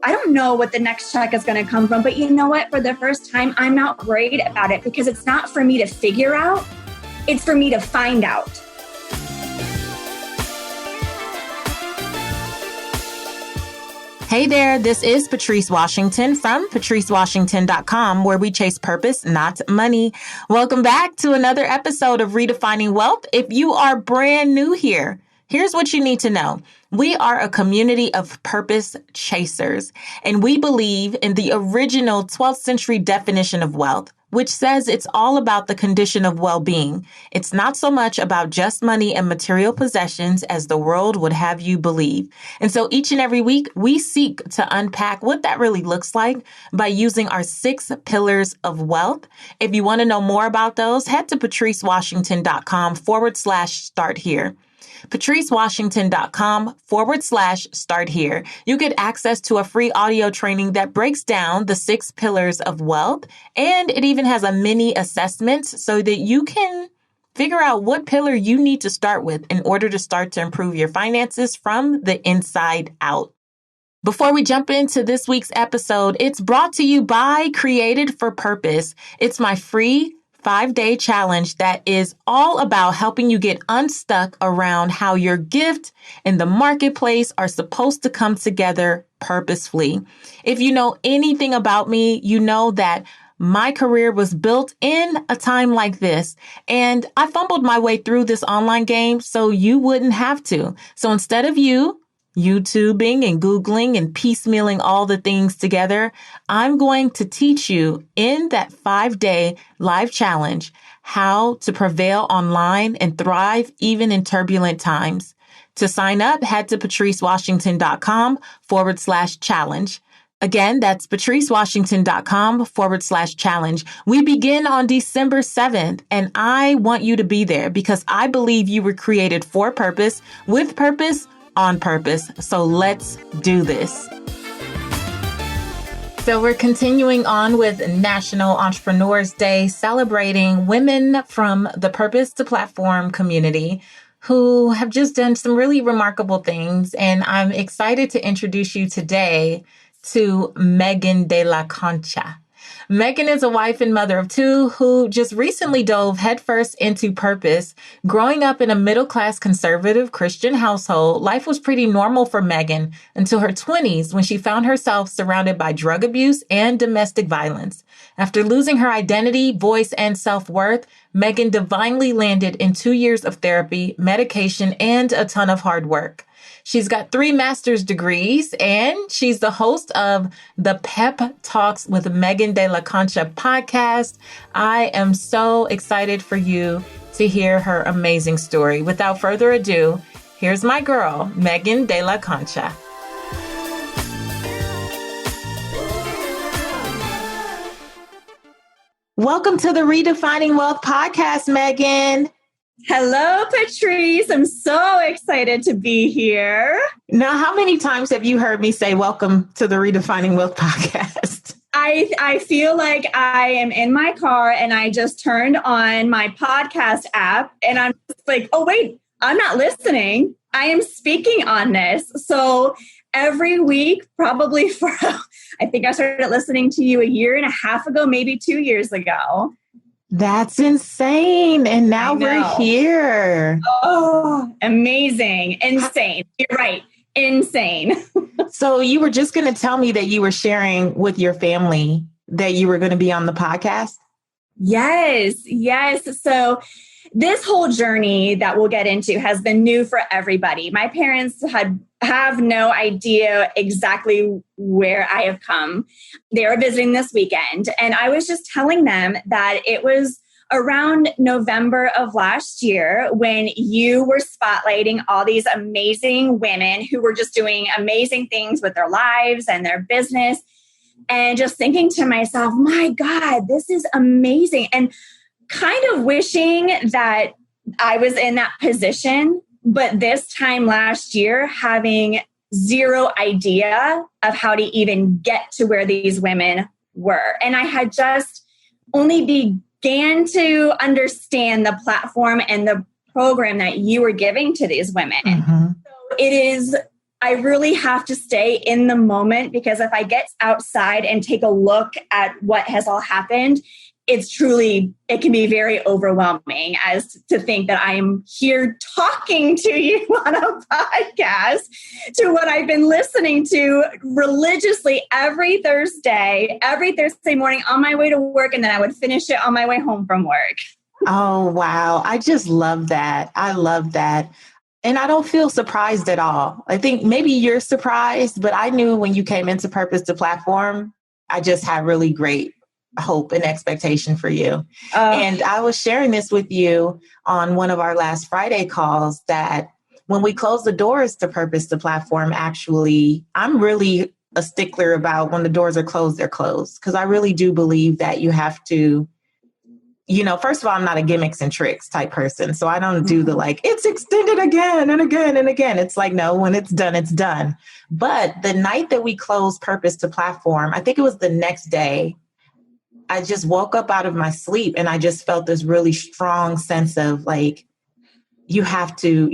I don't know what the next check is going to come from, but you know what? For the first time, I'm not worried about it because it's not for me to figure out. It's for me to find out. Hey there, this is Patrice Washington from patricewashington.com, where we chase purpose, not money. Welcome back to another episode of Redefining Wealth. If you are brand new here, here's what you need to know. We are a community of purpose chasers, and we believe in the original 12th century definition of wealth, which says it's all about the condition of well-being. It's not so much about just money and material possessions as the world would have you believe. And so each and every week, we seek to unpack what that really looks like by using our 6 pillars of wealth. If you want to know more about those, head to patricewashington.com/start here. patricewashington.com/start here. You get access to a free audio training that breaks down the 6 pillars of wealth, and it even has a mini assessment so that you can figure out what pillar you need to start with in order to start to improve your finances from the inside out. Before we jump into this week's episode, it's brought to you by Created for Purpose. It's my free 5-day challenge that is all about helping you get unstuck around how your gift and the marketplace are supposed to come together purposefully. If you know anything about me, you know that my career was built in a time like this, and I fumbled my way through this online game so you wouldn't have to. So instead of YouTubing and Googling and piecemealing all the things together, I'm going to teach you in that 5-day live challenge how to prevail online and thrive even in turbulent times. To sign up, head to patricewashington.com/challenge. Again, that's patricewashington.com/challenge. We begin on December 7th, and I want you to be there because I believe you were created for purpose, with purpose, on purpose. So let's do this. So we're continuing on with National Entrepreneurs Day, celebrating women from the Purpose to Platform community who have just done some really remarkable things. And I'm excited to introduce you today to Megan de la Concha. Megan is a wife and mother of 2 who just recently dove headfirst into purpose. Growing up in a middle-class conservative Christian household, life was pretty normal for Megan until her 20s when she found herself surrounded by drug abuse and domestic violence. After losing her identity, voice, and self-worth, Megan divinely landed in 2 years of therapy, medication, and a ton of hard work. She's got 3 master's degrees, and she's the host of the Pep Talks with Megan de la Concha podcast. I am so excited for you to hear her amazing story. Without further ado, here's my girl, Megan de la Concha. Welcome to the Redefining Wealth podcast, Megan. Hello, Patrice. I'm so excited to be here. Now, how many times have you heard me say, welcome to the Redefining Wealth podcast? I feel like I am in my car and I just turned on my podcast app and I'm just like, oh, wait, I'm not listening. I am speaking on this. So every week, probably I think I started listening to you 1.5 years ago, maybe 2 years ago. That's insane. And now we're here. Oh, amazing. Insane. You're right. Insane. So you were just going to tell me that you were sharing with your family that you were going to be on the podcast? Yes. So this whole journey that we'll get into has been new for everybody. My parents have no idea exactly where I have come. They were visiting this weekend, and I was just telling them that it was around November of last year when you were spotlighting all these amazing women who were just doing amazing things with their lives and their business, and just thinking to myself, my God, this is amazing. And kind of wishing that I was in that position, but this time last year, having zero idea of how to even get to where these women were. And I had just only began to understand the platform and the program that you were giving to these women. Mm-hmm. So I really have to stay in the moment, because if I get outside and take a look at what has all happened, it can be very overwhelming as to think that I'm here talking to you on a podcast to what I've been listening to religiously every Thursday morning on my way to work. And then I would finish it on my way home from work. Oh, wow. I just love that. I love that. And I don't feel surprised at all. I think maybe you're surprised, but I knew when you came into Purpose to Platform, I just had really great hope and expectation for you. And I was sharing this with you on one of our last Friday calls that when we close the doors to Purpose to Platform, actually, I'm really a stickler about when the doors are closed, they're closed. Because I really do believe that you have to, first of all, I'm not a gimmicks and tricks type person. So I don't do the it's extended again and again and again. It's like, no, when it's done, it's done. But the night that we closed Purpose to Platform, I think it was the next day, I just woke up out of my sleep and I just felt this really strong sense of like, you have to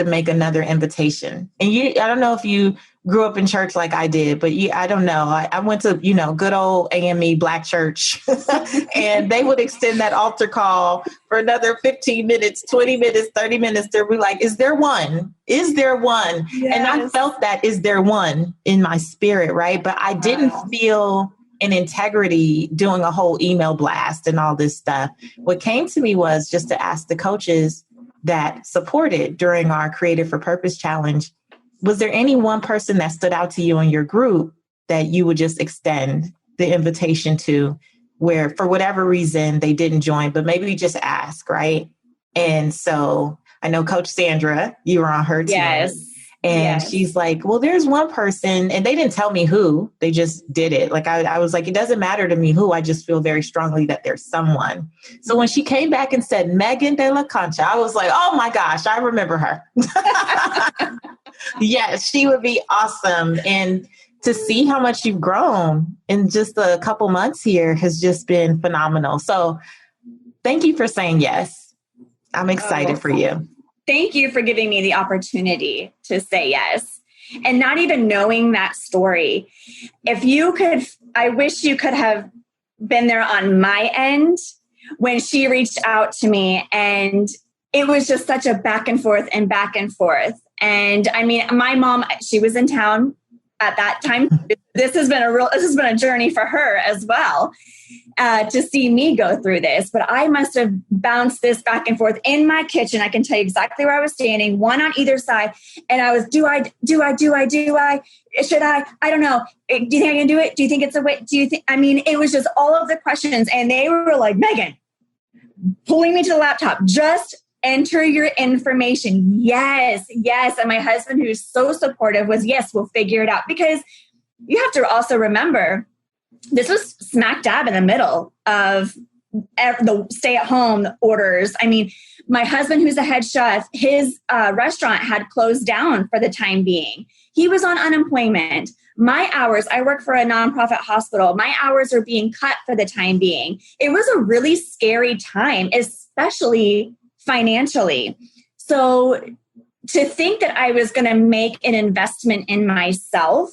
make another invitation. And I don't know if you grew up in church like I did, but I don't know. I went to, good old AME Black church and they would extend that altar call for another 15 minutes, 20 minutes, 30 minutes. They'd be like, is there one? Is there one? Yes. And I felt that is there one in my spirit, right? But I didn't feel an integrity doing a whole email blast and all this stuff. What came to me was just to ask the coaches that supported during our Creative for Purpose Challenge, was there any one person that stood out to you in your group that you would just extend the invitation to, where for whatever reason they didn't join, but maybe just ask, right? And so I know Coach Sandra, you were on her team. Yes. And she's like, well, there's one person, and they didn't tell me who, they just did it. Like, I was like, it doesn't matter to me who, I just feel very strongly that there's someone. So when she came back and said, Megan de la Concha, I was like, oh my gosh, I remember her. Yes, she would be awesome. And to see how much you've grown in just a couple months here has just been phenomenal. So thank you for saying yes. I'm excited for you. Thank you for giving me the opportunity to say yes. And not even knowing that story. I wish you could have been there on my end when she reached out to me, and it was just such a back and forth and back and forth. And I mean, my mom, she was in town at that time. This has been a journey for her as well, to see me go through this. But I must have bounced this back and forth in my kitchen. I can tell you exactly where I was standing, one on either side. And I was, should I don't know. Do you think I can do it? Do you think it's a way? It was just all of the questions. And they were like, Megan, pulling me to the laptop, just enter your information. Yes. And my husband, who's so supportive, was, yes, we'll figure it out. Because you have to also remember, this was smack dab in the middle of the stay-at-home orders. I mean, my husband, who's a head chef, his restaurant had closed down for the time being. He was on unemployment. My hours, I work for a nonprofit hospital. My hours are being cut for the time being. It was a really scary time, especially financially. So to think that I was going to make an investment in myself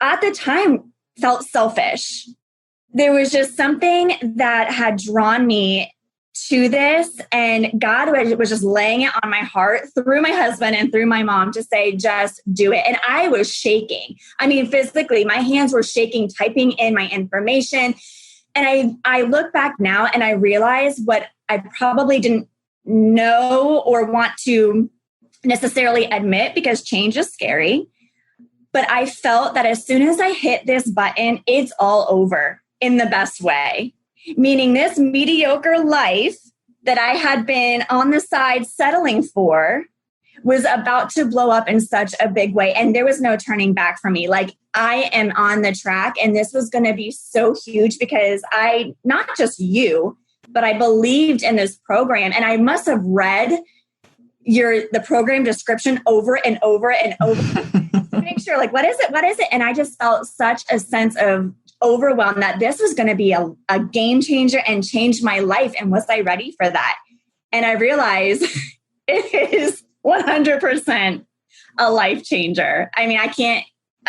at the time felt selfish. There was just something that had drawn me to this, and God was just laying it on my heart through my husband and through my mom to say, just do it. And I was shaking. I mean, physically, my hands were shaking, typing in my information. And I look back now and I realize what I probably didn't know or want to necessarily admit, because change is scary. But I felt that as soon as I hit this button, it's all over in the best way. Meaning this mediocre life that I had been on the side settling for was about to blow up in such a big way. And there was no turning back for me. Like, I am on the track, and this was going to be so huge because not just you, but I believed in this program. And I must have read the program description over and over and over to make sure, like, what is it? And I just felt such a sense of overwhelmed that this was going to be a game changer and change my life. And was I ready for that? And I realized it is 100%. a life changer. I mean, I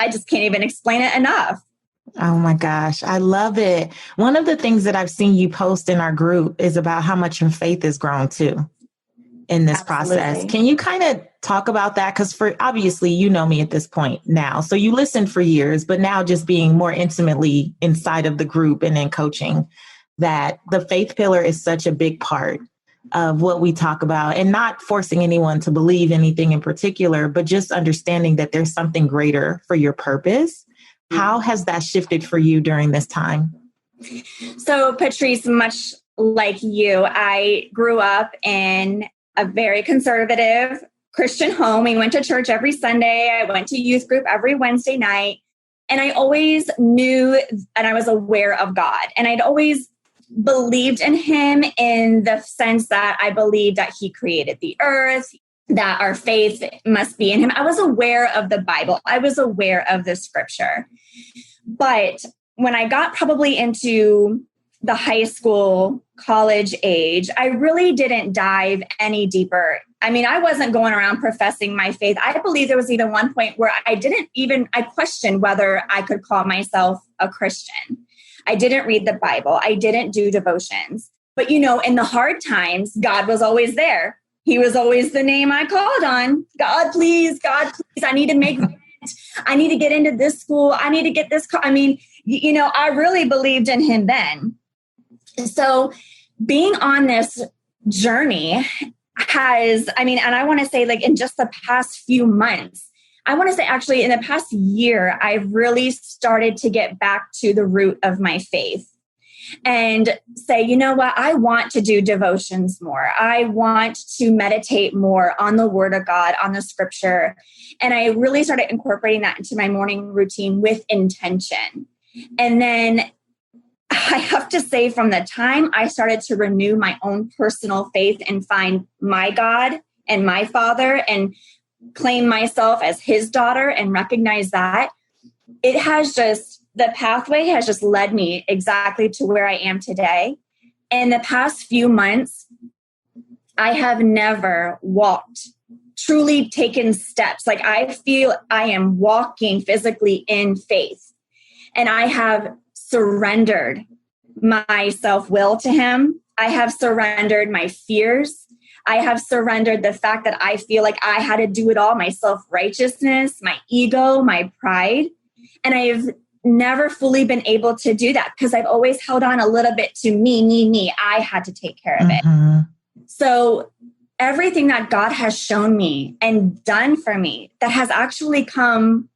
just can't even explain it enough. Oh my gosh, I love it. One of the things that I've seen you post in our group is about how much your faith has grown too in this process. Absolutely. Can you kind of talk about that? Because for obviously, you know me at this point now. So you listened for years, but now just being more intimately inside of the group and in coaching, that the faith pillar is such a big part of what we talk about, and not forcing anyone to believe anything in particular, but just understanding that there's something greater for your purpose. How has that shifted for you during this time? So, Patrice, much like you, I grew up in a very conservative Christian home. We went to church every Sunday. I went to youth group every Wednesday night. And I always knew and I was aware of God. And I'd always believed in him in the sense that I believed that he created the earth, that our faith must be in him. I was aware of the Bible. I was aware of the scripture. But when I got probably into the high school, college age, I really didn't dive any deeper. I mean, I wasn't going around professing my faith. I believe there was even one point where I questioned whether I could call myself a Christian. I didn't read the Bible. I didn't do devotions. But, in the hard times, God was always there. He was always the name I called on. God, please, I need to make rent. I need to get into this school. I need to get this car. I mean, I really believed in him then. So being on this journey and I want to say like in just the past few months, I want to say actually in the past year, I really started to get back to the root of my faith and say, you know what, I want to do devotions more. I want to meditate more on the word of God, on the scripture. And I really started incorporating that into my morning routine with intention. And then I have to say, from the time I started to renew my own personal faith and find my God and my Father and claim myself as his daughter and recognize that, the pathway has just led me exactly to where I am today. In the past few months, I have never truly taken steps. Like I feel I am walking physically in faith, and I have surrendered my self-will to him. I have surrendered my fears. I have surrendered the fact that I feel like I had to do it all, my self-righteousness, my ego, my pride. And I've never fully been able to do that because I've always held on a little bit to me. I had to take care of it. So everything that God has shown me and done for me that has actually come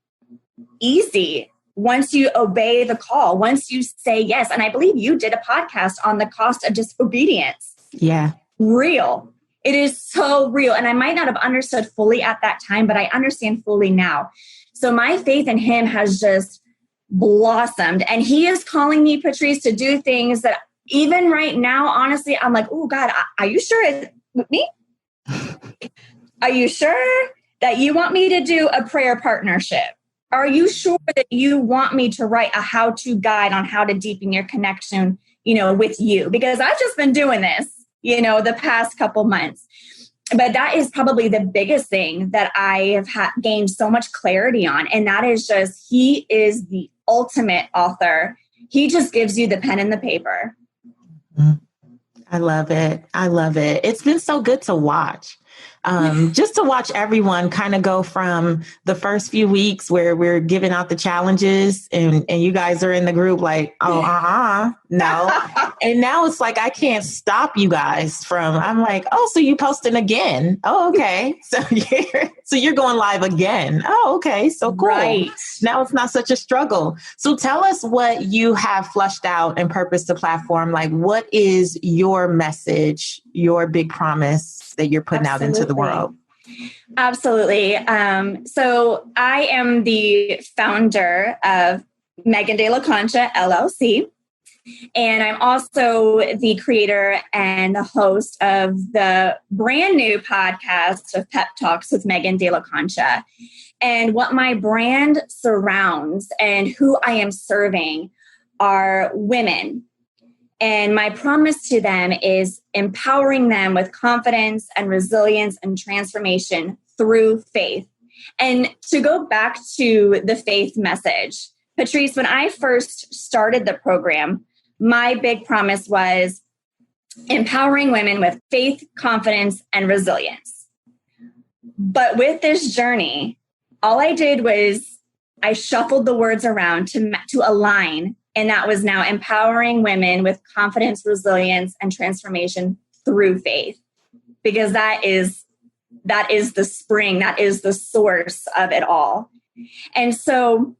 easy once you obey the call, once you say yes. And I believe you did a podcast on the cost of disobedience. Yeah. Real. It is so real. And I might not have understood fully at that time, but I understand fully now. So my faith in him has just blossomed. And he is calling me, Patrice, to do things that even right now, honestly, I'm like, oh God, are you sure it's with me? Are you sure that you want me to do a prayer partnership? Are you sure that you want me to write a how-to guide on how to deepen your connection, with you? Because I've just been doing this, the past couple months. But that is probably the biggest thing that I have gained so much clarity on. And that is just, he is the ultimate author. He just gives you the pen and the paper. I love it. It's been so good to watch. Just to watch everyone kind of go from the first few weeks where we're giving out the challenges and you guys are in the group like, no. And now it's like, I can't stop you guys I'm like, oh, so you posting again. Oh, okay. So you're going live again. Oh, okay. So cool. Right. Now it's not such a struggle. So tell us what you have flushed out and purpose the platform. Like, what is your message, your big promise that you're putting out into the world? Absolutely. So I am the founder of Megan De La Concha, LLC. And I'm also the creator and the host of the brand new podcast of Pep Talks with Megan De La Concha. And what my brand surrounds and who I am serving are women. And my promise to them is empowering them with confidence and resilience and transformation through faith. And to go back to the faith message, Patrice, when I first started the program, my big promise was empowering women with faith, confidence, and resilience. But with this journey, all I did was I shuffled the words around to align. And that was now empowering women with confidence, resilience, and transformation through faith. Because that is the spring, that is the source of it all. And so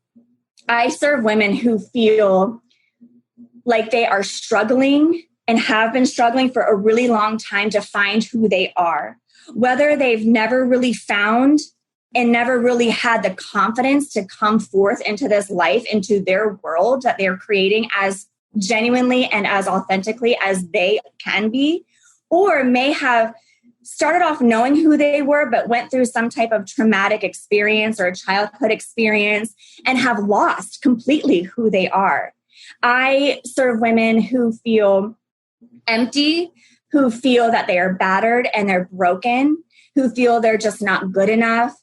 I serve women who feel like they are struggling and have been struggling for a really long time to find who they are, whether they've never really found and never really had the confidence to come forth into this life, into their world that they're creating as genuinely and as authentically as they can be, or may have started off knowing who they were, but went through some type of traumatic experience or a childhood experience and have lost completely who they are. I serve women who feel empty, who feel that they are battered and they're broken, who feel they're just not good enough,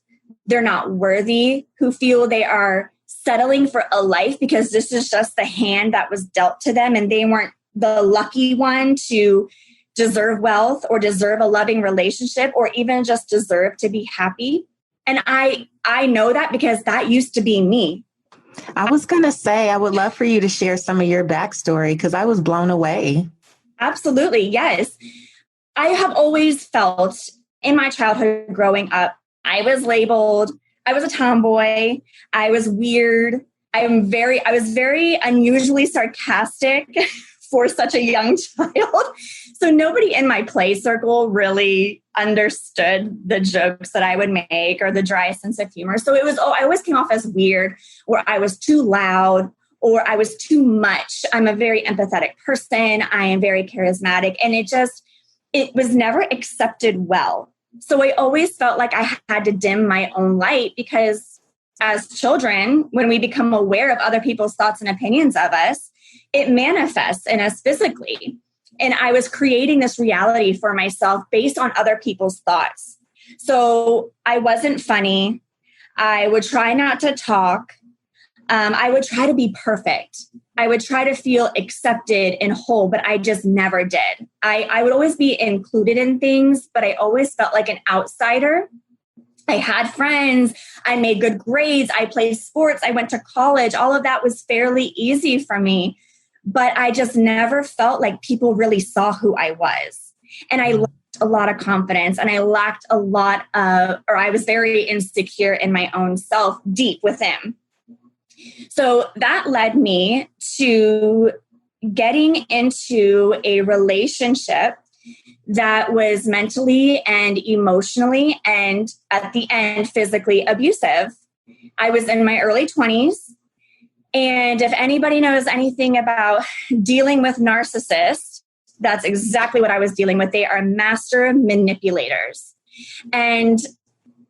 they're not worthy, who feel they are settling for a life because this is just the hand that was dealt to them and they weren't the lucky one to deserve wealth or deserve a loving relationship or even just deserve to be happy. And I know that because that used to be me. I was going to say, I would love for you to share some of your backstory because I was blown away. Absolutely. Yes. I have always felt in my childhood growing up, I was labeled, I was a tomboy, I was weird. I was very unusually sarcastic for such a young child. So nobody in my play circle really understood the jokes that I would make or the dry sense of humor. So I always came off as weird, or I was too loud, or I was too much. I'm a very empathetic person. I am very charismatic. And it was never accepted well. So I always felt like I had to dim my own light because as children, when we become aware of other people's thoughts and opinions of us, it manifests in us physically. And I was creating this reality for myself based on other people's thoughts. So I wasn't funny. I would try not to talk. I would try to be perfect. I would try to feel accepted and whole, but I just never did. I would always be included in things, but I always felt like an outsider. I had friends. I made good grades. I played sports. I went to college. All of that was fairly easy for me. But I just never felt like people really saw who I was. And I lacked a lot of confidence and I lacked a lot of, or I was very insecure in my own self deep within. So that led me to getting into a relationship that was mentally and emotionally and at the end physically abusive. I was in my early 20s. And if anybody knows anything about dealing with narcissists, that's exactly what I was dealing with. They are master manipulators. And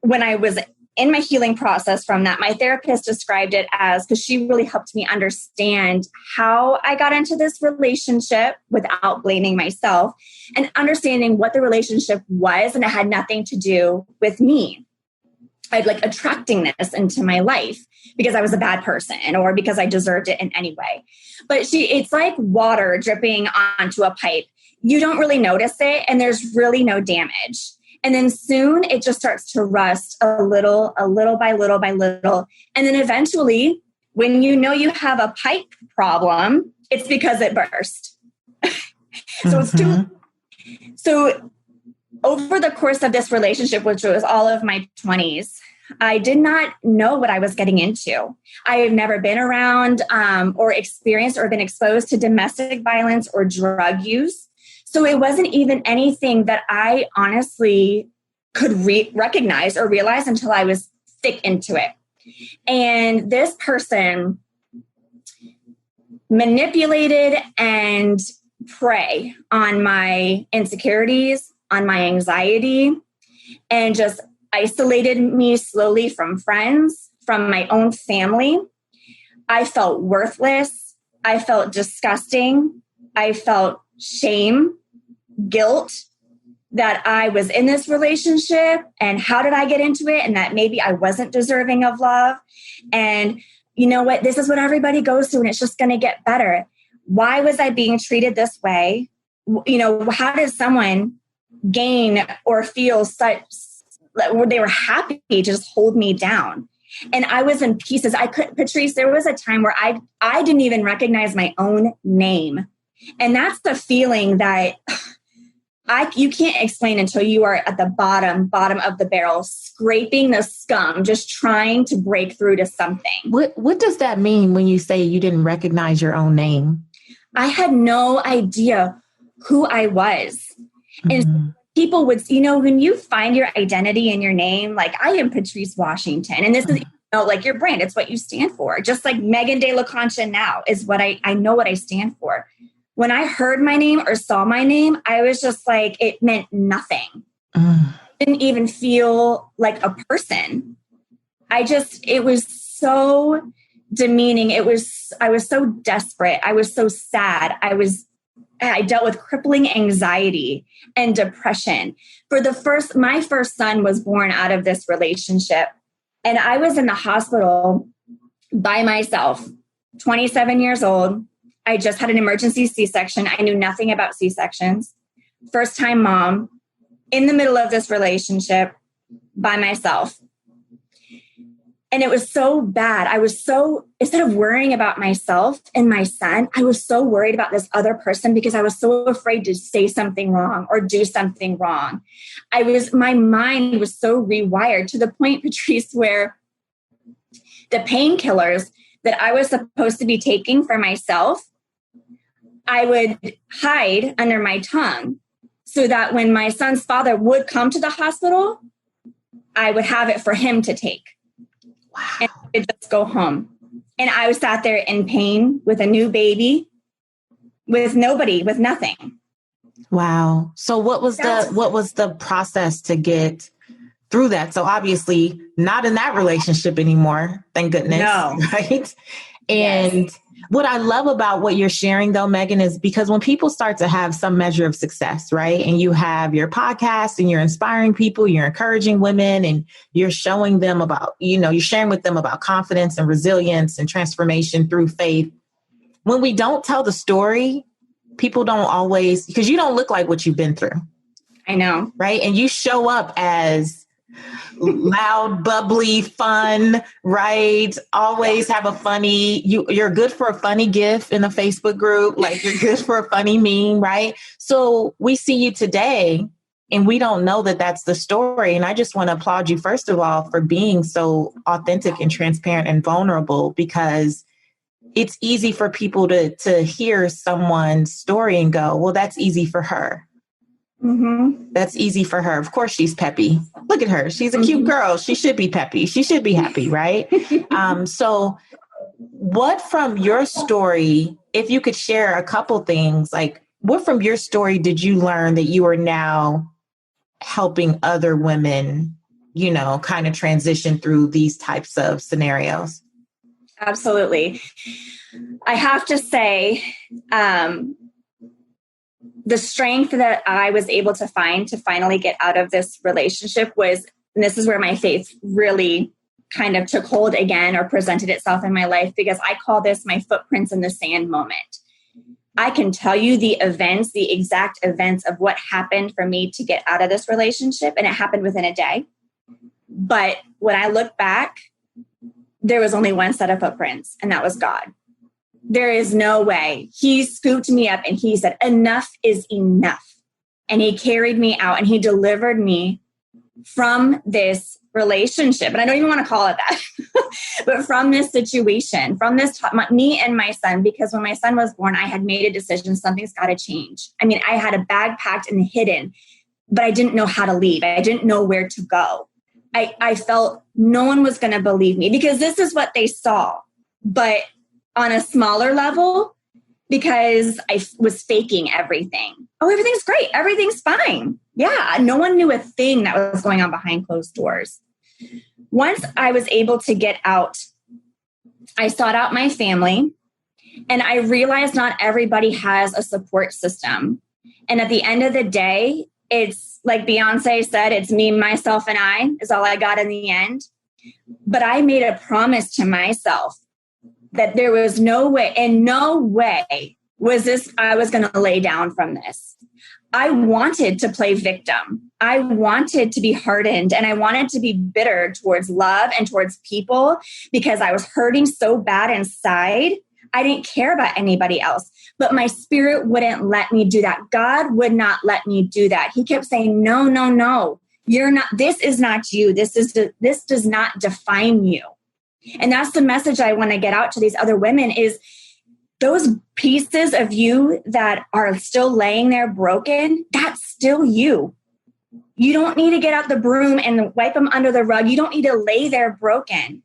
when I was in my healing process from that, my therapist described it as, because she really helped me understand how I got into this relationship without blaming myself and understanding what the relationship was. And it had nothing to do with me. I'd like attracting this into my life because I was a bad person or because I deserved it in any way. But it's like water dripping onto a pipe. You don't really notice it and there's really no damage. And then soon it just starts to rust a little by little. And then eventually, when you know you have a pipe problem, it's because it burst. So over the course of this relationship, which was all of my 20s, I did not know what I was getting into. I have never been around or experienced or been exposed to domestic violence or drug use. So it wasn't even anything that I honestly could recognize or realize until I was thick into it. And this person manipulated and prey on my insecurities, on my anxiety, and just isolated me slowly from friends, from my own family. I felt worthless. I felt disgusting. I felt shame, guilt, that I was in this relationship and how did I get into it, and that maybe I wasn't deserving of love. And you know what? This is what everybody goes through, and it's just going to get better. Why was I being treated this way? You know, how does someone gain or feel such, they were happy to just hold me down? And I was in pieces. Patrice, there was a time where I didn't even recognize my own name. And that's the feeling that you can't explain until you are at the bottom of the barrel, scraping the scum, just trying to break through to something. What does that mean when you say you didn't recognize your own name? I had no idea who I was. And people would, you know, when you find your identity in your name, like I am Patrice Washington, and this is, you know, like your brand, it's what you stand for. Just like Megan De La Concha now is what I know what I stand for. When I heard my name or saw my name, I was just like, it meant nothing. Didn't even feel like a person. It was so demeaning. I was so desperate. I was so sad. I dealt with crippling anxiety and depression. My first son was born out of this relationship. And I was in the hospital by myself, 27 years old. I just had an emergency C-section. I knew nothing about C-sections. First time mom, in the middle of this relationship by myself. And it was so bad. Instead of worrying about myself and my son, I was so worried about this other person because I was so afraid to say something wrong or do something wrong. My mind was so rewired to the point, Patrice, where the painkillers that I was supposed to be taking for myself, I would hide under my tongue so that when my son's father would come to the hospital, I would have it for him to take. Wow. And I could just go home. And I was sat there in pain with a new baby, with nobody, with nothing. Wow. So what was the process to get through that? So obviously not in that relationship anymore. Thank goodness. No. Right. And what I love about what you're sharing, though, Megan, is because when people start to have some measure of success, right, and you have your podcast and you're inspiring people, you're encouraging women and you're showing them about, you know, you're sharing with them about confidence and resilience and transformation through faith. When we don't tell the story, people don't always, because you don't look like what you've been through. I know. Right. And you show up as loud, bubbly, fun, right? Always have a funny, you're good for a funny GIF in a Facebook group, like you're good for a funny meme, right? So we see you today and we don't know that that's the story. And I just want to applaud you, first of all, for being so authentic and transparent and vulnerable, because it's easy for people to hear someone's story and go, well, that's easy for her. Mm-hmm. That's easy for her. Of course, she's peppy. Look at her. She's a cute girl. She should be peppy. She should be happy, right? So what from your story, if you could share a couple things, like what from your story did you learn that you are now helping other women, you know, kind of transition through these types of scenarios? Absolutely. I have to say, the strength that I was able to find to finally get out of this relationship was, and this is where my faith really kind of took hold again or presented itself in my life, because I call this my footprints in the sand moment. I can tell you the exact events of what happened for me to get out of this relationship, and it happened within a day. But when I look back, there was only one set of footprints, and that was God. There is no way. He scooped me up and he said, enough is enough. And he carried me out and he delivered me from this relationship. And I don't even want to call it that, but from this situation, from this, me and my son, because when my son was born, I had made a decision, something's got to change. I mean, I had a bag packed and hidden, but I didn't know how to leave. I didn't know where to go. I felt no one was going to believe me because this is what they saw. But on a smaller level, because I was faking everything. Oh, everything's great. Everything's fine. Yeah. No one knew a thing that was going on behind closed doors. Once I was able to get out, I sought out my family and I realized not everybody has a support system. And at the end of the day, it's like Beyonce said, it's me, myself, and I is all I got in the end. But I made a promise to myself that there was no way, in no way I was going to lay down from this. I wanted to play victim. I wanted to be hardened, and I wanted to be bitter towards love and towards people because I was hurting so bad inside. I didn't care about anybody else, but my spirit wouldn't let me do that. God would not let me do that. He kept saying, no, no, no, you're not, this is not you. This does not define you. And that's the message I want to get out to these other women is those pieces of you that are still laying there broken, that's still you. You don't need to get out the broom and wipe them under the rug. You don't need to lay there broken.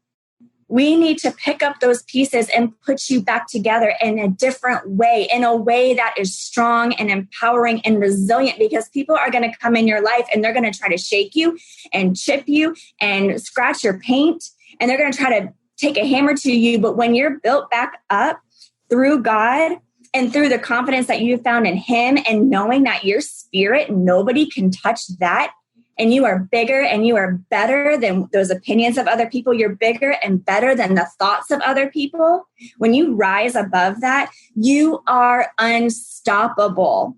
We need to pick up those pieces and put you back together in a different way, in a way that is strong and empowering and resilient, because people are going to come in your life and they're going to try to shake you and chip you and scratch your paint. And they're going to try to take a hammer to you. But when you're built back up through God and through the confidence that you found in Him and knowing that your spirit, nobody can touch that. And you are bigger and you are better than those opinions of other people. You're bigger and better than the thoughts of other people. When you rise above that, you are unstoppable.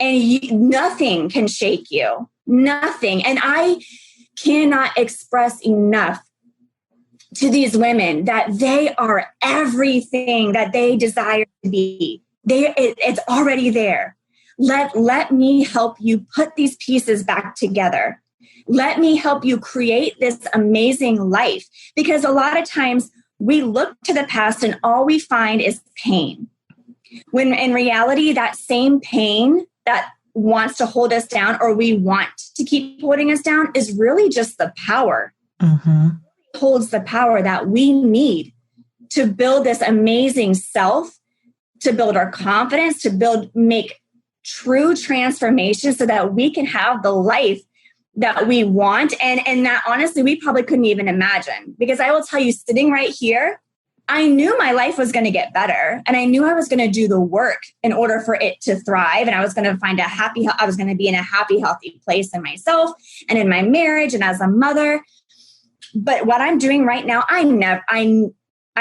And nothing can shake you. Nothing. And I cannot express enough to these women that they are everything that they desire to be. It's already there. Let me help you put these pieces back together. Let me help you create this amazing life. Because a lot of times we look to the past and all we find is pain. When in reality, that same pain that wants to hold us down or we want to keep holding us down is really just the power. Mm-hmm. It holds the power that we need to build this amazing self, to build our confidence, to make true transformation so that we can have the life that we want and that honestly we probably couldn't even imagine. Because I will tell you, sitting right here, I knew my life was going to get better and I knew I was going to do the work in order for it to thrive, and I was going to I was going to be in a happy, healthy place in myself and in my marriage and as a mother. But what I'm doing right now, I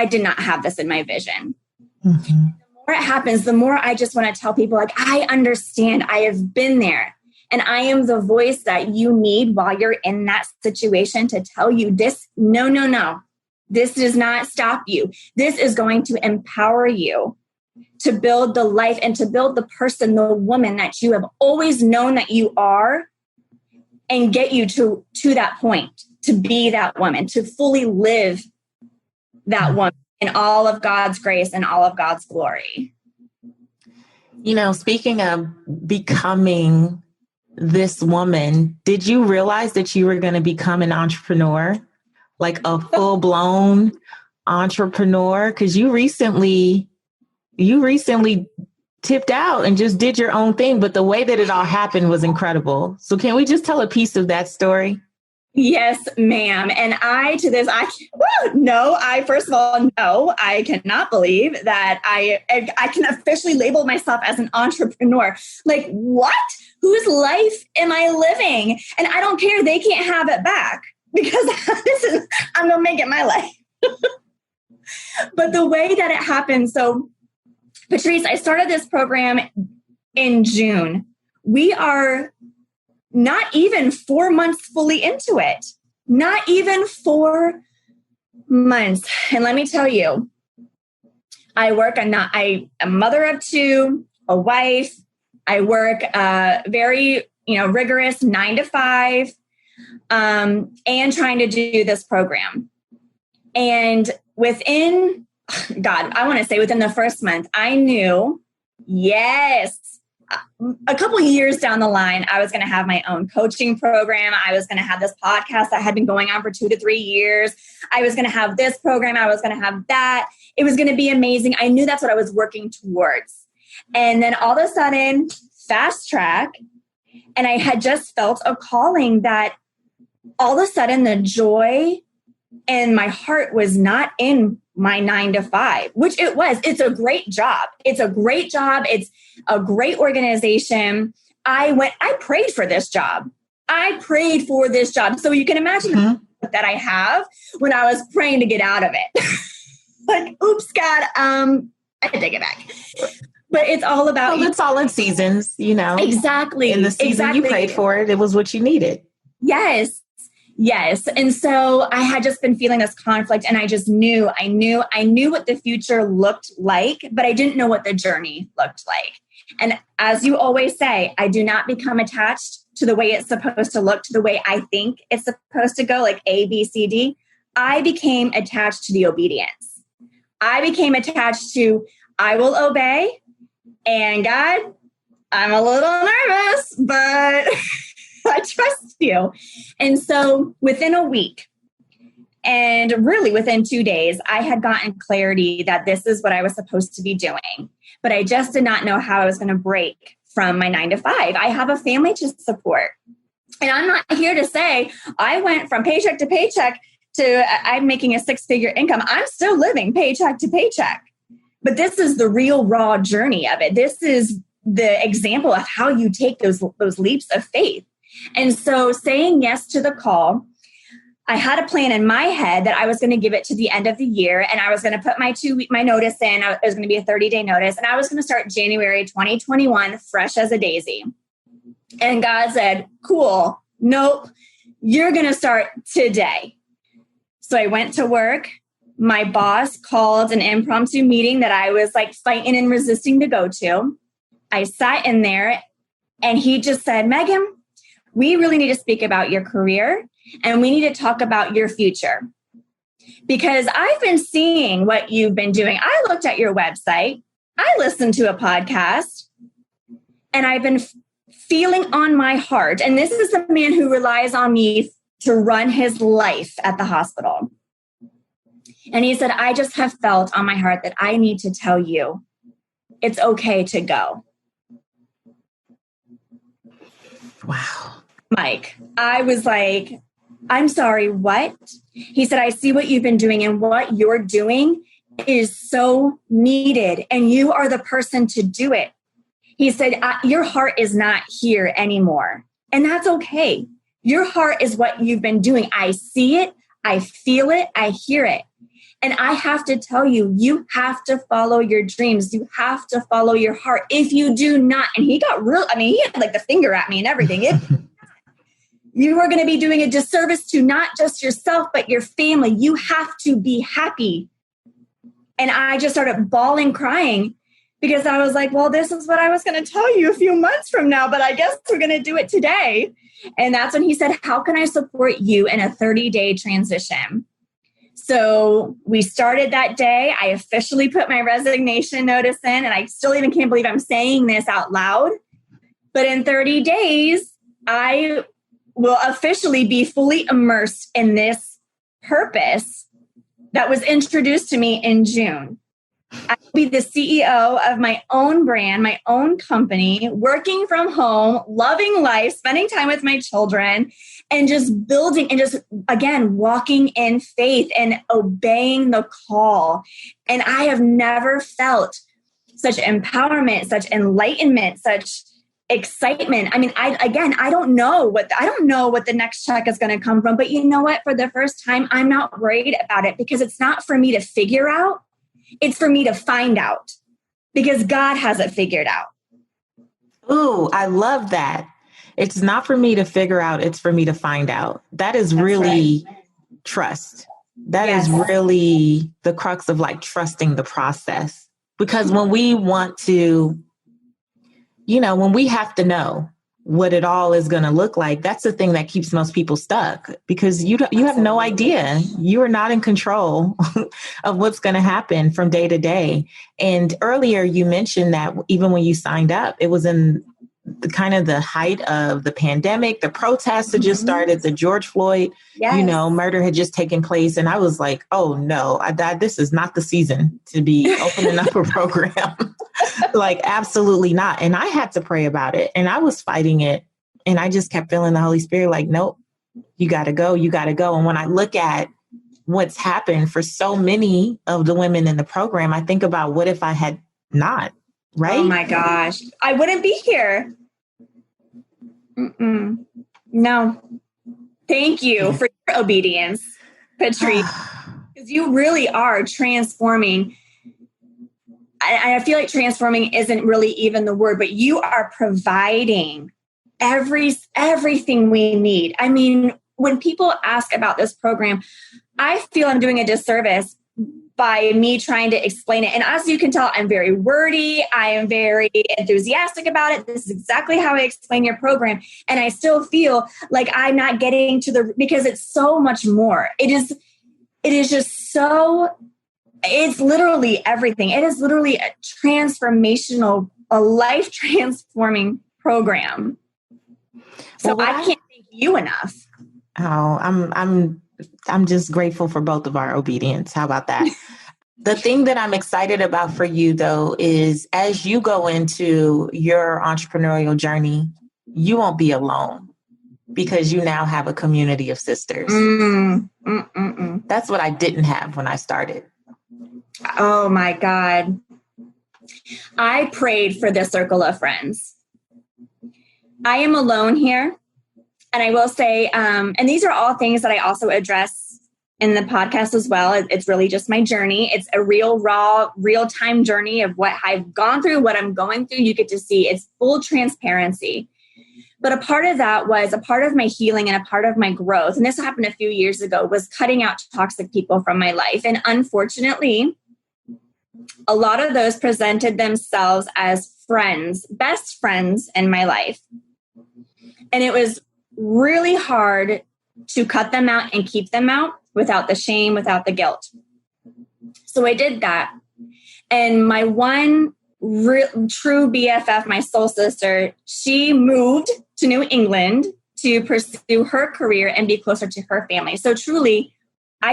did not have this in my vision. Mm-hmm. The more it happens, the more I just want to tell people, like, I understand, I have been there, and I am the voice that you need while you're in that situation to tell you this. No. This does not stop you. This is going to empower you to build the life and to build the person, the woman that you have always known that you are, and get you to that point, to be that woman, to fully live that woman in all of God's grace and all of God's glory. You know, speaking of becoming this woman, did you realize that you were going to become an entrepreneur, like a full-blown entrepreneur? Because you recently tipped out and just did your own thing, but the way that it all happened was incredible. So can we just tell a piece of that story? Yes, ma'am. And first of all, no, I cannot believe that I can officially label myself as an entrepreneur. Like, what? Whose life am I living? And I don't care. They can't have it back because I'm going to make it my life. But the way that it happened. So Patrice, I started this program in June. We are not even 4 months fully into it. Not even 4 months. And let me tell you, I'm a mother of two, a wife. I work very, rigorous 9 to 5, and trying to do this program. And within the first month, I knew, yes, a couple years down the line, I was going to have my own coaching program. I was going to have this podcast that had been going on for 2 to 3 years. I was going to have this program. I was going to have that. It was going to be amazing. I knew that's what I was working towards. And then all of a sudden, fast track, and I had just felt a calling that all of a sudden the joy and my heart was not in my 9 to 5, which it was. It's a great job. It's a great organization. I prayed for this job. I prayed for this job. So you can imagine that I have when I was praying to get out of it. Like, oops, God, I take it back. But it's all about... Well, it's all in seasons, Exactly. In the season you prayed for it, it was what you needed. Yes. And so I had just been feeling this conflict, and I just knew what the future looked like, but I didn't know what the journey looked like. And as you always say, I do not become attached to the way it's supposed to look, to the way I think it's supposed to go, like A, B, C, D. I became attached to the obedience. I became attached to, I will obey. And God, I'm a little nervous, but I trust you. And so within a week, and really within 2 days, I had gotten clarity that this is what I was supposed to be doing. But I just did not know how I was going to break from my 9 to 5. I have a family to support. And I'm not here to say I went from paycheck to paycheck to I'm making a 6-figure income. I'm still living paycheck to paycheck. But this is the real raw journey of it. This is the example of how you take those leaps of faith. And so saying yes to the call, I had a plan in my head that I was going to give it to the end of the year, and I was going to put my 2-week notice in. It was going to be a 30-day notice, and I was going to start January 2021 fresh as a daisy. And God said, cool, nope, you're going to start today. So I went to work. My boss called an impromptu meeting that I was like fighting and resisting to go to. I sat in there, and he just said, Megan, we really need to speak about your career, and we need to talk about your future, because I've been seeing what you've been doing. I looked at your website. I listened to a podcast, and I've been feeling on my heart. And this is a man who relies on me to run his life at the hospital. And he said, I just have felt on my heart that I need to tell you it's okay to go. Wow. Mike, I was like, I'm sorry, what? He said, I see what you've been doing, and what you're doing is so needed, and you are the person to do it. He said, your heart is not here anymore, and that's okay. Your heart is what you've been doing. I see it, I feel it, I hear it. And I have to tell you, you have to follow your dreams. You have to follow your heart. If you do not, and he got real, he had like the finger at me and everything. You are going to be doing a disservice to not just yourself, but your family. You have to be happy. And I just started bawling, crying, because I was like, well, this is what I was going to tell you a few months from now, but I guess we're going to do it today. And that's when he said, how can I support you in a 30-day transition? So we started that day. I officially put my resignation notice in, and I still even can't believe I'm saying this out loud. But in 30 days, I will officially be fully immersed in this purpose that was introduced to me in June. I will be the CEO of my own brand, my own company, working from home, loving life, spending time with my children, and just building and just, again, walking in faith and obeying the call. And I have never felt such empowerment, such enlightenment, such excitement. I don't know what the next check is going to come from, but you know what? For the first time, I'm not worried about it, because it's not for me to figure out. It's for me to find out, because God has it figured out. Ooh, I love that. It's not for me to figure out. It's for me to find out. That's really right. Trust. That is really the crux of like trusting the process. Because when we want to, when we have to know what it all is going to look like, that's the thing that keeps most people stuck, because you have no idea. You are not in control of what's going to happen from day to day. And earlier you mentioned that even when you signed up, it was in the kind of the height of the pandemic, the protests had just started, the George Floyd, murder had just taken place. And I was like, oh no, this is not the season to be opening up a program. Like, absolutely not. And I had to pray about it, and I was fighting it. And I just kept feeling the Holy Spirit like, nope, you got to go. You got to go. And when I look at what's happened for so many of the women in the program, I think about, what if I had not? Right? Oh my gosh. I wouldn't be here. Mm-mm. No. Thank you for your obedience, Patrice, because you really are transforming. I feel like transforming isn't really even the word, but you are providing everything we need. I mean, when people ask about this program, I feel I'm doing a disservice by me trying to explain it. And as you can tell, I'm very wordy. I am very enthusiastic about it. This is exactly how I explain your program. And I still feel like I'm not getting to because it's so much more. It is just so, it's literally everything. It is literally a transformational, a life transforming program. So I can't thank you enough. Oh, I'm just grateful for both of our obedience. How about that? The thing that I'm excited about for you, though, is as you go into your entrepreneurial journey, you won't be alone because you now have a community of sisters. That's what I didn't have when I started. Oh, my God. I prayed for this circle of friends. I am alone here. And I will say, and these are all things that I also address in the podcast as well. It's really just my journey. It's a real, raw, real-time journey of what I've gone through, what I'm going through. You get to see it's full transparency. But a part of that was a part of my healing and a part of my growth. And this happened a few years ago, was cutting out toxic people from my life. And unfortunately, a lot of those presented themselves as friends, best friends in my life. And it was really hard to cut them out and keep them out without the shame, without the guilt. So I did that. And my one true BFF, my soul sister, she moved to New England to pursue her career and be closer to her family. So truly, I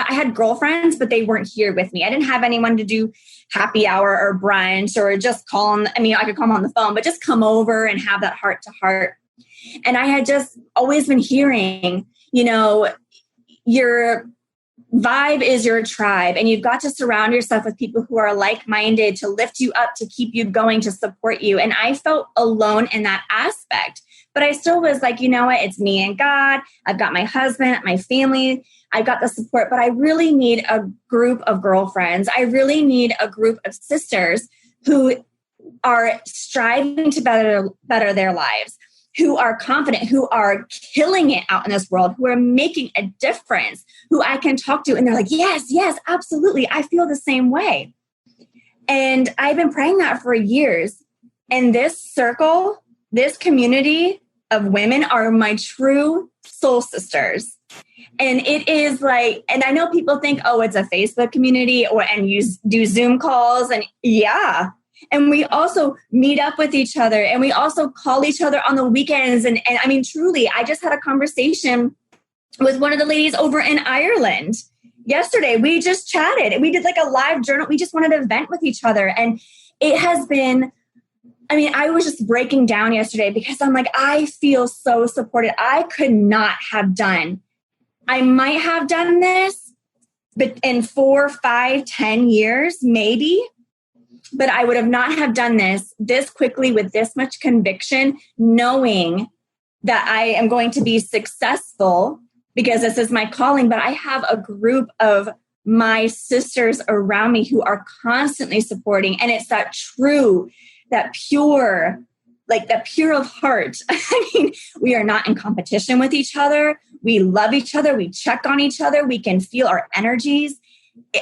had girlfriends, but they weren't here with me. I didn't have anyone to do happy hour or brunch or just call them. I mean, I could call them on the phone, but just come over and have that heart to heart. And I had just always been hearing, your vibe is your tribe, and you've got to surround yourself with people who are like-minded to lift you up, to keep you going, to support you. And I felt alone in that aspect, but I still was like, you know what? It's me and God. I've got my husband, my family. I've got the support, but I really need a group of girlfriends. I really need a group of sisters who are striving to better their lives, who are confident, who are killing it out in this world, who are making a difference, who I can talk to. And they're like, yes, absolutely. I feel the same way. And I've been praying that for years. And this circle, this community of women are my true soul sisters. And it is like, and I know people think, oh, it's a Facebook community and you do Zoom calls. And yeah. And we also meet up with each other, and we also call each other on the weekends. And I mean, truly, I just had a conversation with one of the ladies over in Ireland yesterday. We just chatted. We did like a live journal. We just wanted to vent with each other. And it has been, I mean, I was just breaking down yesterday because I'm like, I feel so supported. I might have done this, but in 4, 5, 10 years, maybe. But I would have not have done this quickly with this much conviction, knowing that I am going to be successful because this is my calling. But I have a group of my sisters around me who are constantly supporting. And it's that true, that pure, like that pure of heart. I mean, we are not in competition with each other. We love each other. We check on each other. We can feel our energies.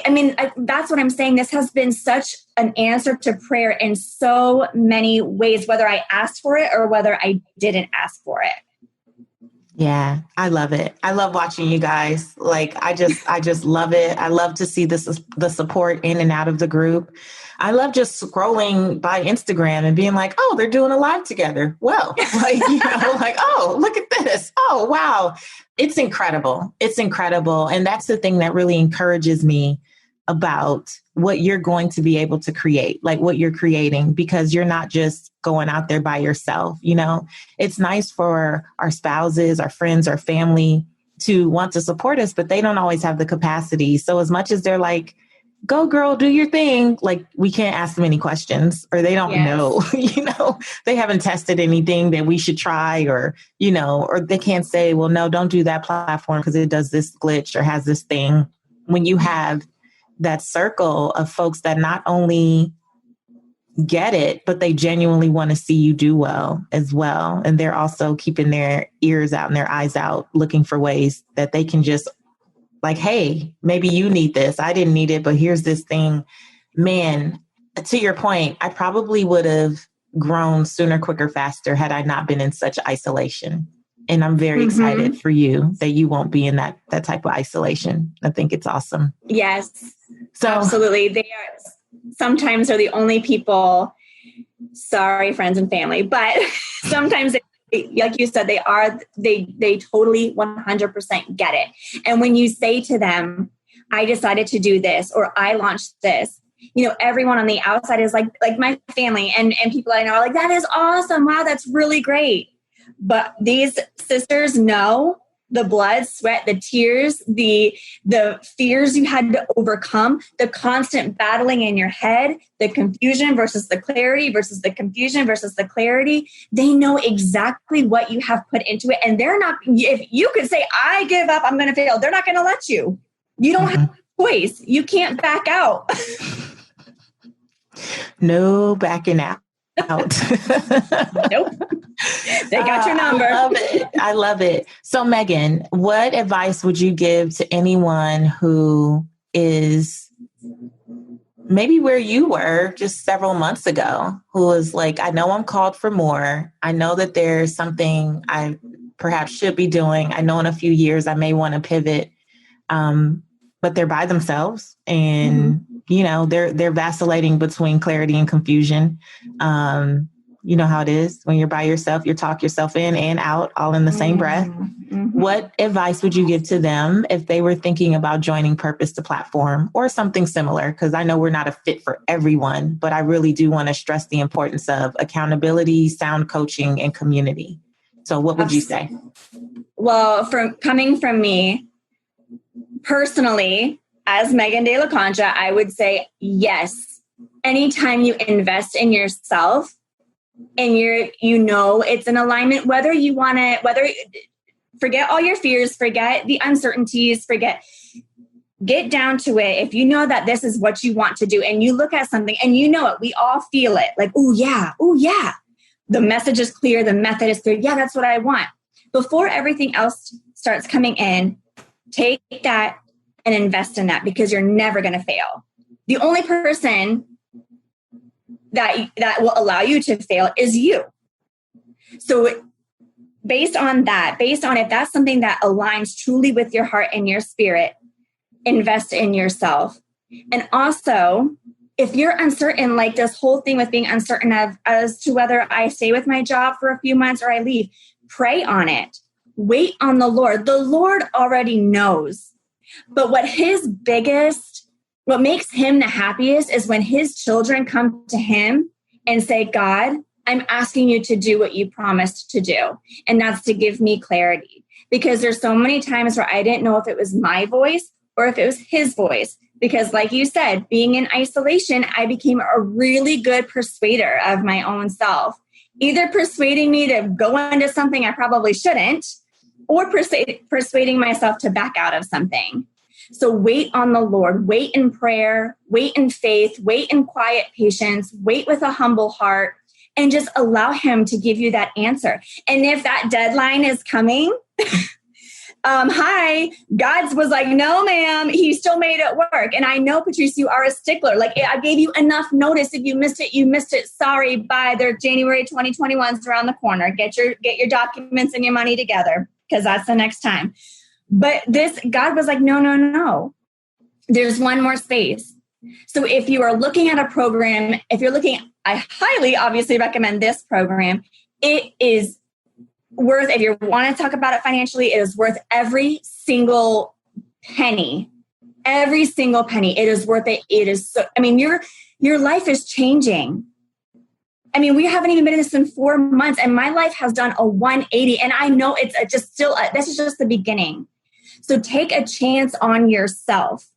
I mean, that's what I'm saying. This has been such an answer to prayer in so many ways, whether I asked for it or whether I didn't ask for it. Yeah, I love it. I love watching you guys. Like, I just love it. I love to see the support in and out of the group. I love just scrolling by Instagram and being like, oh, they're doing a live together. Well, like, like, oh, look at this. Oh, wow. It's incredible. It's incredible. And that's the thing that really encourages me about what you're going to be able to create, like what you're creating, because you're not just going out there by yourself. It's nice for our spouses, our friends, our family to want to support us, but they don't always have the capacity. So as much as they're like, go girl, do your thing. Like we can't ask them any questions or they don't know, they haven't tested anything that we should try or they can't say, well, no, don't do that platform because it does this glitch or has this thing. When you have that circle of folks that not only get it, but they genuinely want to see you do well as well. And they're also keeping their ears out and their eyes out, looking for ways that they can just like, hey, maybe you need this. I didn't need it, but here's this thing. Man, to your point, I probably would have grown sooner, quicker, faster had I not been in such isolation. And I'm very excited for you that you won't be in that type of isolation. I think it's awesome. Yes, so absolutely. They are sometimes they're the only people, sorry, friends and family, but sometimes like you said, they totally 100% get it. And when you say to them, I decided to do this, or I launched this, everyone on the outside is like my family and people I know are like, that is awesome. Wow, that's really great. But these sisters know the blood, sweat, the tears, the fears you had to overcome, the constant battling in your head, the confusion versus the clarity versus the confusion versus the clarity. They know exactly what you have put into it. And they're not, if you could say, I give up, I'm going to fail, they're not going to let you. You don't have a choice. You can't back out. No backing out. Nope. They got your number. I love it. So Megan, what advice would you give to anyone who is maybe where you were just several months ago, who was like, I know I'm called for more. I know that there's something I perhaps should be doing. I know in a few years I may want to pivot, but they're by themselves and they're vacillating between clarity and confusion. You know how it is when you're by yourself, you talk yourself in and out all in the same breath. What advice would you give to them if they were thinking about joining Purpose to Platform or something similar? Because I know we're not a fit for everyone, but I really do want to stress the importance of accountability, sound coaching, and community. So what would you say? Well, coming from me personally, as Megan de la Concha, I would say yes. Anytime you invest in yourself and it's in alignment, whether you want to, forget all your fears, forget the uncertainties, get down to it. If you know that this is what you want to do and you look at something and you know it, we all feel it like, oh yeah. The message is clear. The method is clear. Yeah, that's what I want. Before everything else starts coming in, take that and invest in that because you're never going to fail. The only person that will allow you to fail is you. So based on if that's something that aligns truly with your heart and your spirit, invest in yourself. And also, if you're uncertain, like this whole thing with being uncertain as to whether I stay with my job for a few months or I leave, pray on it. Wait on the Lord. The Lord already knows. But what makes him the happiest is when his children come to him and say, God, I'm asking you to do what you promised to do. And that's to give me clarity. Because there's so many times where I didn't know if it was my voice or if it was his voice. Because like you said, being in isolation, I became a really good persuader of my own self, either persuading me to go into something I probably shouldn't, or persuading myself to back out of something. So wait on the Lord, wait in prayer, wait in faith, wait in quiet patience, wait with a humble heart, and just allow him to give you that answer. And if that deadline is coming, God was like, no, ma'am, he still made it work. And I know, Patrice, you are a stickler. Like I gave you enough notice. If you missed it, you missed it. Sorry, bye. They're January 2021's around the corner. Get your documents and your money together because that's the next time. But God was like, no. There's one more space. So if you are looking at a program, I highly obviously recommend this program. It is worth, if you want to talk about it financially, it is worth every single penny. Every single penny. It is worth it. It is so, your life is changing. We haven't even been in this in 4 months and my life has done a 180 and I know it's this is just the beginning. So take a chance on yourself.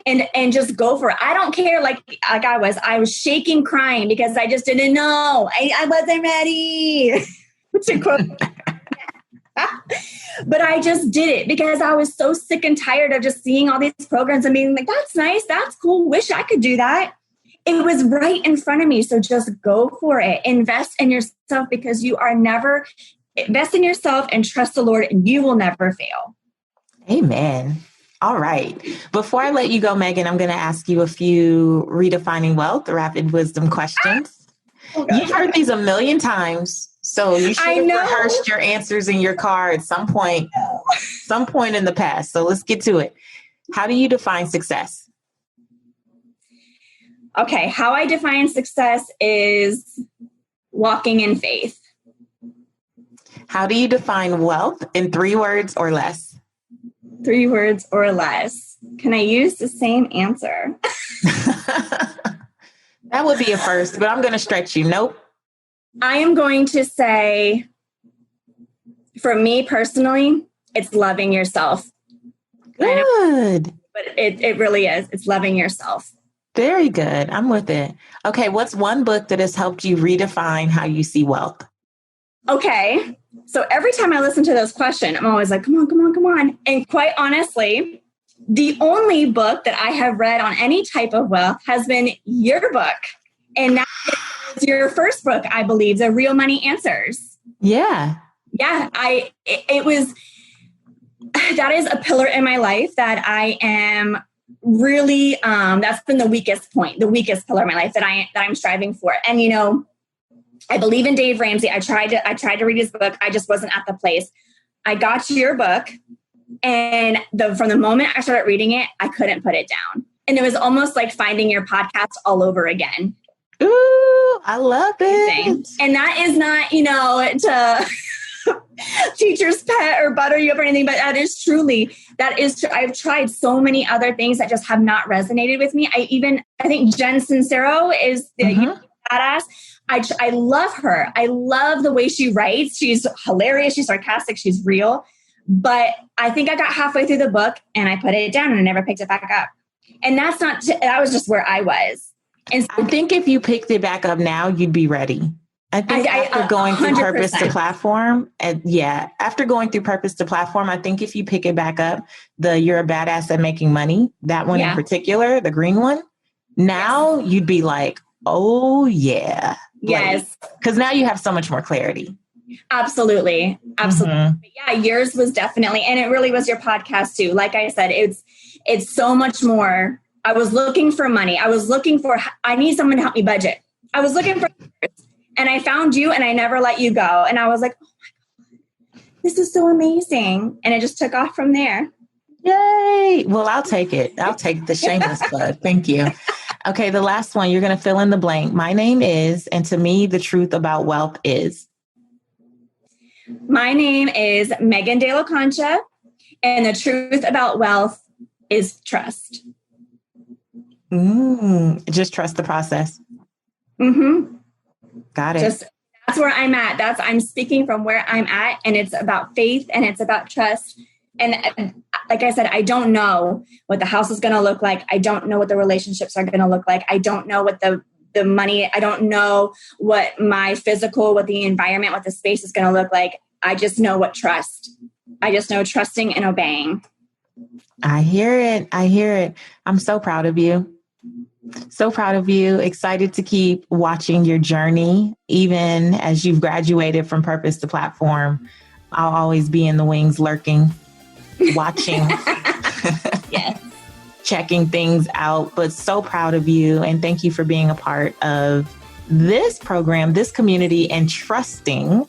and just go for it. I don't care. Like I was shaking, crying because I just didn't know. I wasn't ready to quote. But I just did it because I was so sick and tired of just seeing all these programs and being like, that's nice. That's cool. Wish I could do that. It was right in front of me. So just go for it. Invest in yourself because invest in yourself and trust the Lord and you will never fail. Amen. All right. Before I let you go, Megan, I'm going to ask you a few redefining wealth, rapid wisdom questions. You've heard these a million times. So you should have rehearsed your answers in your car at some point in the past. So let's get to it. How do you define success? Okay. How I define success is walking in faith. How do you define wealth in 3 words or less? 3 words or less. Can I use the same answer? That would be a first, but I'm going to stretch you. Nope. I am going to say, for me personally, it's loving yourself. Good. But it really is. It's loving yourself. Very good. I'm with it. Okay. What's one book that has helped you redefine how you see wealth? Okay. So every time I listen to those questions, I'm always like, come on. And quite honestly, the only book that I have read on any type of wealth has been your book. And that is your first book, I believe, The Real Money Answers. Yeah. Yeah. It was, that is a pillar in my life that I am really, that's been the weakest pillar in my life that I'm striving for. And, you know, I believe in Dave Ramsey. I tried to read his book. I just wasn't at the place. I got to your book, and from the moment I started reading it, I couldn't put it down. And it was almost like finding your podcast all over again. Ooh, I love it. And that is not, you know, to teacher's pet or butter you up or anything, but I've tried so many other things that just have not resonated with me. I think Jen Sincero is the badass. I love her. I love the way she writes. She's hilarious. She's sarcastic. She's real. But I think I got halfway through the book and I put it down and I never picked it back up. And that was just where I was. And so, I think if you picked it back up now, you'd be ready. I think after going through 100%. Purpose to Platform, after going through Purpose to Platform, I think if you pick it back up, You're a Badass at Making Money, that one in particular, the green one, now you'd be like, oh yeah. Yes. Because now you have so much more clarity. Absolutely. Yeah, yours was definitely, and it really was your podcast too. Like I said, it's so much more. I was looking for money. I need someone to help me budget. I was looking for, and I found you and I never let you go. And I was like, oh my God, this is so amazing. And it just took off from there. Yay. Well, I'll take it. I'll take the shameless plug. Thank you. Okay. The last one, you're going to fill in the blank. My name is, and to me, the truth about wealth is. My name is Megan De La Concha, and the truth about wealth is trust. Just trust the process. Got it. That's where I'm at. I'm speaking from where I'm at, and it's about faith and it's about trust. And like I said, I don't know what the house is going to look like. I don't know what the relationships are going to look like. I don't know what the money, I don't know what my physical, what the environment, what the space is going to look like. I just know I just know trusting and obeying. I hear it. I'm so proud of you. So proud of you. Excited to keep watching your journey. Even as you've graduated from Purpose to Platform, I'll always be in the wings lurking, watching. Yes. Checking things out, but so proud of you. And thank you for being a part of this program, this community, and trusting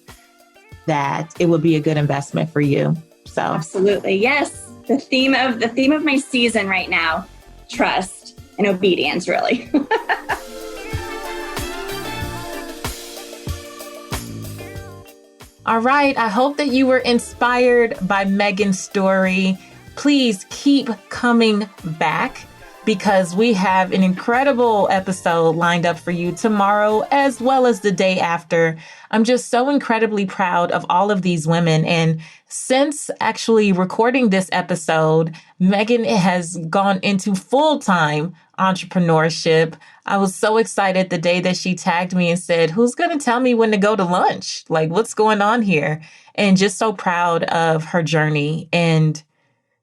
that it would be a good investment for you. So absolutely. Yes. The theme of my season right now, trust and obedience, really. All right. I hope that you were inspired by Megan's story. Please keep coming back, because we have an incredible episode lined up for you tomorrow as well as the day after. I'm just so incredibly proud of all of these women. And since actually recording this episode, Megan has gone into full-time entrepreneurship. I was so excited the day that she tagged me and said, who's going to tell me when to go to lunch? Like, what's going on here? And just so proud of her journey and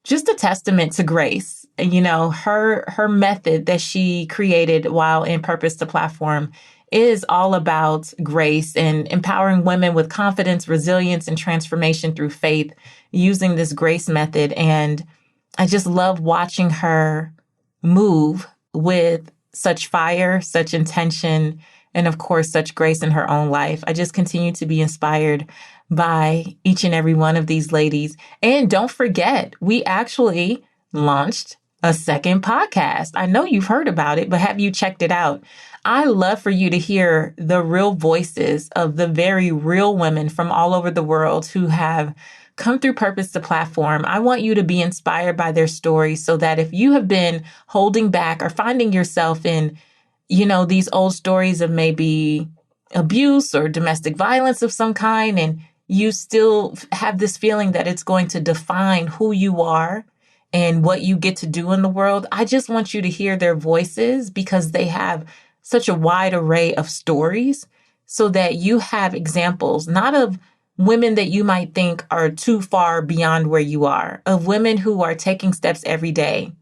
just a testament to Grace. You know, her method that she created while in Purpose to Platform is all about grace and empowering women with confidence, resilience, and transformation through faith using this grace method. And I just love watching her move with such fire, such intention, and of course, such grace in her own life. I just continue to be inspired by each and every one of these ladies. And don't forget, we actually launched a second podcast. I know you've heard about it, but have you checked it out? I love for you to hear the real voices of the very real women from all over the world who have come through Purpose to Platform. I want you to be inspired by their stories so that if you have been holding back or finding yourself in, you know, these old stories of maybe abuse or domestic violence of some kind, and you still have this feeling that it's going to define who you are and what you get to do in the world, I just want you to hear their voices because they have such a wide array of stories so that you have examples, not of women that you might think are too far beyond where you are, of women who are taking steps every day,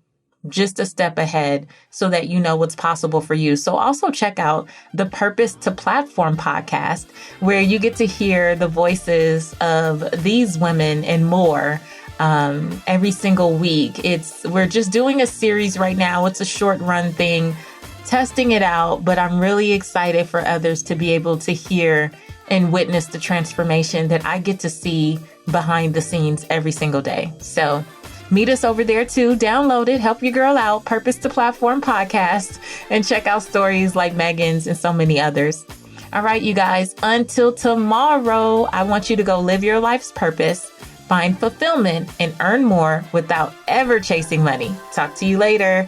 just a step ahead so that you know what's possible for you. So also check out the Purpose to Platform podcast, where you get to hear the voices of these women and more every single week. We're just doing a series right now. It's a short run thing, testing it out, but I'm really excited for others to be able to hear and witness the transformation that I get to see behind the scenes every single day. So meet us over there too. Download it. Help your girl out. Purpose to Platform podcast, and check out stories like Megan's and so many others. All right, you guys, until tomorrow, I want you to go live your life's purpose, find fulfillment, and earn more without ever chasing money. Talk to you later.